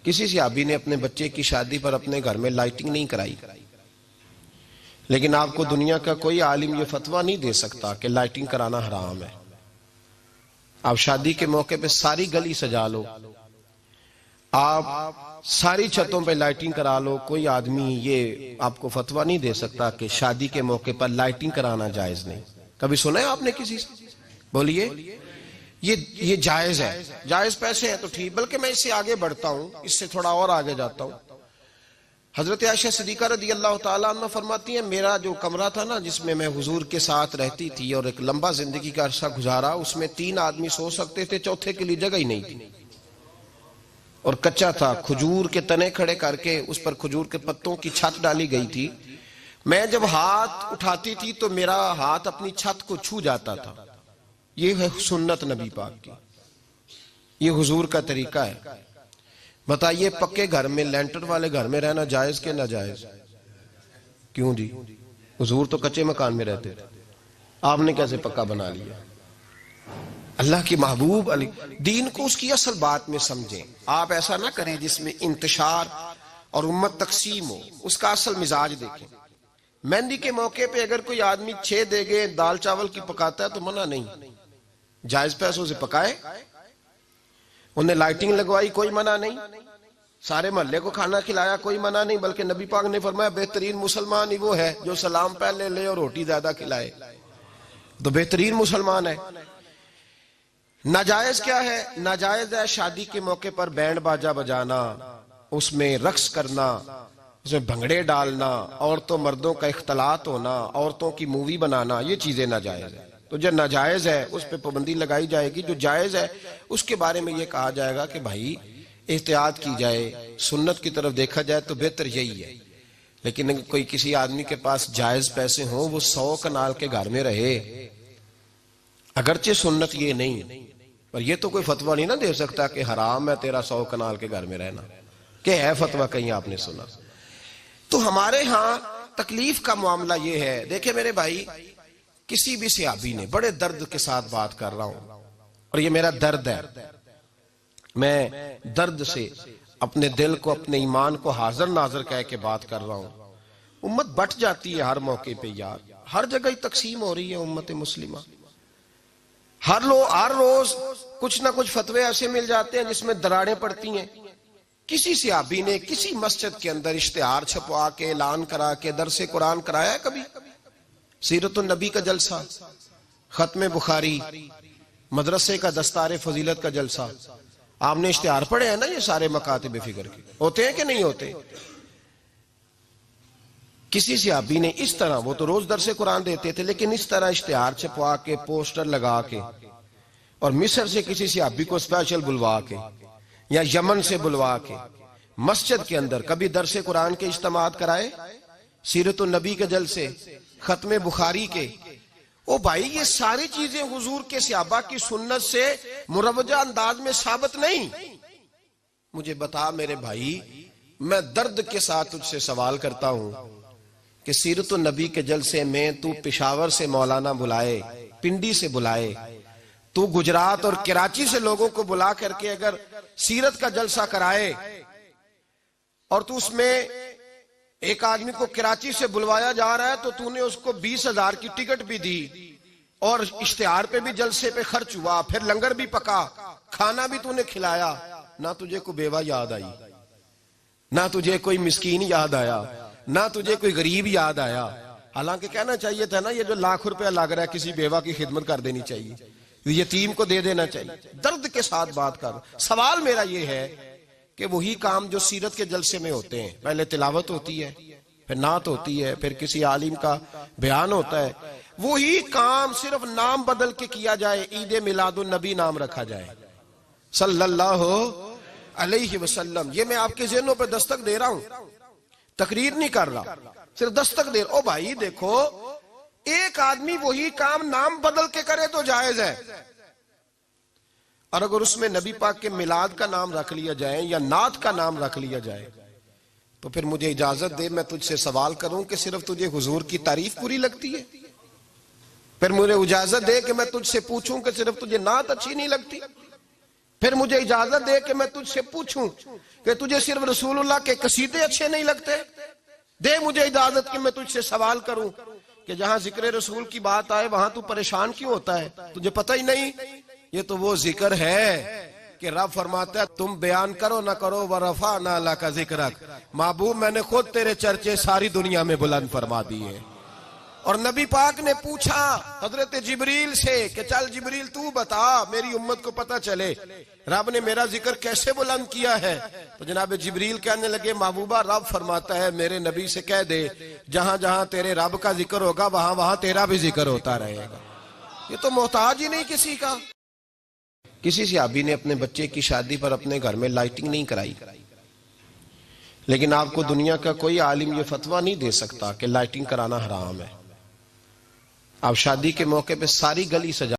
کسی صحابی نے اپنے بچے کی شادی پر اپنے گھر میں لائٹنگ نہیں کرائی، لیکن آپ کو دنیا کا کوئی عالم یہ فتویٰ نہیں دے سکتا کہ لائٹنگ کرانا حرام ہے۔ آپ شادی کے موقع پہ ساری گلی سجا لو، آپ ساری چھتوں پہ لائٹنگ کرا لو، کوئی آدمی یہ آپ کو فتویٰ نہیں دے سکتا کہ شادی کے موقع پر لائٹنگ کرانا جائز نہیں۔ کبھی سنا ہے آپ نے کسی سے؟ بولیے، یہ جائز ہے، جائز پیسے ہیں تو ٹھیک، بلکہ میں اس سے آگے بڑھتا ہوں، اس سے تھوڑا اور آگے جاتا ہوں۔ حضرت عائشہ صدیقہ رضی اللہ تعالیٰ عنہ فرماتی ہیں میرا جو کمرہ تھا نا جس میں حضور کے ساتھ رہتی تھی اور ایک لمبا زندگی کا عرصہ گزارا، اس میں 3 آدمی سو سکتے تھے، چوتھے کے لیے جگہ ہی نہیں تھی، اور کچا تھا، کھجور کے تنے کھڑے کر کے اس پر کھجور کے پتوں کی چھت ڈالی گئی تھی۔ میں جب ہاتھ اٹھاتی تھی تو میرا ہاتھ اپنی چھت کو چھو جاتا تھا۔ یہ ہے سنت نبی پاک کی، یہ حضور کا طریقہ ہے۔ بتائیے پکے گھر میں، لینٹر والے گھر میں رہنا جائز کہ ناجائز؟ کیوں جی؟ حضور تو کچے مکان میں رہتے تھے، آپ نے کیسے پکا بنا لیا؟ اللہ کی محبوب علی دین کو اس کی اصل بات میں سمجھیں۔ آپ ایسا نہ کریں جس میں انتشار اور امت تقسیم ہو، اس کا اصل مزاج دیکھیں۔ مہندی کے موقع پہ اگر کوئی آدمی 6 دیگیں دال چاول کی پکاتا ہے تو منع نہیں، جائز پیسوں سے پکائے۔ انہیں لائٹنگ لگوائی، کوئی منع نہیں، سارے محلے کو کھانا کھلایا، کوئی منع نہیں، بلکہ نبی پاک نے فرمایا بہترین مسلمان ہی وہ ہے جو سلام پہلے لے اور روٹی زیادہ کھلائے، تو بہترین مسلمان ہے۔ ناجائز کیا ہے؟ ناجائز ہے شادی کے موقع پر بینڈ باجا بجانا، اس میں رقص کرنا، اس میں بھنگڑے ڈالنا، عورتوں مردوں کا اختلاط ہونا، عورتوں کی مووی بنانا، یہ چیزیں ناجائز ہے۔ تو جو ناجائز ہے اس پہ پابندی لگائی جائے گی، جو جائز ہے اس کے بارے میں یہ کہا جائے گا کہ بھائی احتیاط کی جائے، سنت کی طرف دیکھا جائے تو بہتر یہی ہے۔ لیکن اگر کوئی کسی آدمی کے پاس جائز پیسے ہوں، وہ 100 کنال کے گھر میں رہے، اگرچہ سنت یہ نہیں، پر یہ تو کوئی فتویٰ نہیں نہ دے سکتا کہ حرام ہے تیرا 100 کنال کے گھر میں رہنا، کہ ہے فتویٰ کہیں آپ نے سنا؟ تو ہمارے ہاں تکلیف کا معاملہ یہ ہے۔ دیکھیں میرے بھائی، کسی بھی صحابی نے، بڑے درد کے ساتھ بات کر رہا ہوں اور یہ میرا درد ہے، میں درد سے اپنے دل کو، اپنے ایمان کو حاضر ناظر کہہ کے بات کر رہا ہوں۔ امت بٹ جاتی ہے ہر موقع پہ یار، ہر جگہ ہی تقسیم ہو رہی ہے امت مسلمہ، ہر روز کچھ نہ کچھ فتوے ایسے مل جاتے ہیں جس میں دراڑیں پڑتی ہیں۔ کسی صحابی نے کسی مسجد کے اندر اشتہار چھپوا کے اعلان کرا کے درس قرآن کرایا ہے کبھی؟ سیرت النبی کا جلسہ، ختم بخاری، مدرسے کا دستار فضیلت کا جلسہ، آپ نے اشتہار پڑھے ہیں نا یہ سارے مکاتب فکر کے، ہوتے ہیں کہ نہیں ہوتے؟ کسی صحابی نے اس طرح، وہ تو روز درس قرآن دیتے تھے، لیکن اس طرح اشتہار چھپوا کے، پوسٹر لگا کے، اور مصر سے کسی صحابی کو اسپیشل بلوا کے یا یمن سے بلوا کے مسجد کے اندر کبھی درس قرآن کے اجتماعات کرائے، سیرت النبی کے جلسے، ختم بخاری کے؟ او بھائی یہ ساری چیزیں حضور کے صحابہ کی سنت سے مروجہ انداز میں ثابت نہیں۔ مجھے بتا میرے بھائی، میں درد کے ساتھ تجھ سے سوال کرتا ہوں کہ سیرت النبی کے جلسے میں تو پشاور سے مولانا بلائے، پنڈی سے بلائے، تو گجرات اور کراچی سے لوگوں کو بلا کر کے اگر سیرت کا جلسہ کرائے، اور تو اس میں ایک آدمی کو کراچی سے بلوایا جا رہا ہے تو تو نے اس کو 20,000 کی ٹکٹ بھی دی، اور اشتہار پہ بھی جلسے پہ خرچ ہوا، پھر لنگر بھی پکا، کھانا بھی تو نے کھلایا، نہ تجھے کوئی بیوہ یاد آئی، نہ تجھے کوئی مسکین یاد آیا، نہ تجھے کوئی غریب یاد آیا؟ حالانکہ کہنا چاہیے تھا نا یہ جو ₹1,00,000 لگ رہا ہے کسی بیوہ کی خدمت کر دینی چاہیے، یتیم کو دے دینا چاہیے۔ درد کے ساتھ بات کر، سوال میرا یہ ہے کہ وہی کام جو سیرت کے جلسے میں ہوتے ہیں، پہلے تلاوت ہوتی ہے، پھر نعت ہوتی ہے، پھر کسی عالم کا بیان ہوتا ہے، وہی کام صرف نام بدل کے کیا جائے، عید میلاد النبی نام رکھا جائے صلی اللہ علیہ وسلم۔ یہ میں آپ کے ذہنوں پہ دستک دے رہا ہوں، تقریر نہیں کر رہا، صرف دستک دے رہا ہوں۔ او بھائی دیکھو، ایک آدمی وہی کام نام بدل کے کرے تو جائز ہے، اور اگر اس میں نبی پاک کے میلاد کا نام رکھ لیا جائے یا نعت کا نام رکھ لیا جائے تو پھر مجھے اجازت دے میں تجھ سے سوال کروں کہ صرف تجھے حضور کی تعریف پوری لگتی ہے؟ پھر مجھے اجازت دے کہ میں تجھ سے پوچھوں کہ صرف تجھے نعت اچھی نہیں لگتی؟ پھر مجھے اجازت دے کہ میں تجھ سے پوچھوں کہ تجھے صرف رسول اللہ کے قصیدے اچھے نہیں لگتے؟ دے مجھے اجازت کہ میں تجھ سے سوال کروں کہ جہاں ذکر رسول کی بات آئے وہاں تو پریشان کیوں ہوتا ہے؟ تجھے پتہ ہی نہیں یہ تو وہ ذکر ہے کہ رب فرماتا ہے تم بیان کرو نہ کرو ورفعنا لک ذکرک، محبوب میں نے خود تیرے چرچے ساری دنیا میں بلند فرما دیے۔ اور نبی پاک نے پوچھا حضرت جبریل سے کہ چل جبریل تو بتا میری امت کو پتہ چلے رب نے میرا ذکر کیسے بلند کیا ہے؟ تو جناب جبریل کہنے لگے محبوبہ رب فرماتا ہے میرے نبی سے کہہ دے جہاں جہاں تیرے رب کا ذکر ہوگا وہاں وہاں تیرا بھی ذکر ہوتا رہے گا۔ یہ تو محتاج ہی نہیں کسی کا۔ کسی صحابی نے اپنے بچے کی شادی پر اپنے گھر میں لائٹنگ نہیں کرائی، لیکن آپ کو دنیا کا کوئی عالم یہ فتویٰ نہیں دے سکتا کہ لائٹنگ کرانا حرام ہے۔ آپ شادی کے موقع پہ ساری گلی سجا